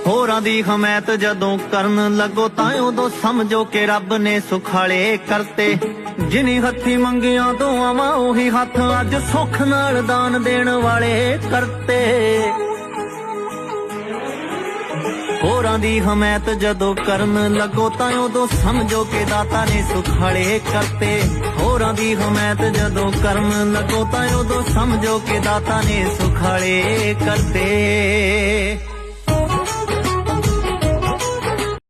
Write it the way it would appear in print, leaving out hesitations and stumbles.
ਹੋਰਾਂ ਦੀ ਹਮਾਇਤ ਜਦੋਂ ਕਰਨ ਲੱਗੋ ਤਾਂ ਉਦੋਂ ਸਮਝੋ ਕਿ ਰੱਬ ਨੇ ਸੁਖਾਲੇ ਕਰਤੇ। ਜਿਨੀ ਹੱਥੀ ਮੰਗੀਆਂ ਦੁਆਵਾਂ ਉਹੀ ਹੱਥ ਅੱਜ ਸੁੱਖ ਨਾਲ ਦਾਨ ਦੇਣ ਵਾਲੇ ਕਰਤੇ। ਹੋਰਾਂ ਦੀ ਹਮਾਇਤ ਜਦੋਂ ਕਰਨ ਲੱਗੋ ਤਾਂ ਉਦੋਂ ਸਮਝੋ ਕਿ ਦਾਤਾ ਨੇ ਸੁਖਾਲੇ ਕਰਤੇ। ਹੋਰਾਂ ਦੀ ਹਮਾਇਤ ਜਦੋਂ ਕਰਨ ਲੱਗੋ ਤਾਂ ਉਦੋਂ ਸਮਝੋ ਕਿ ਦਾਤਾ ਨੇ ਸੁਖਾਲੇ ਕਰਤੇ।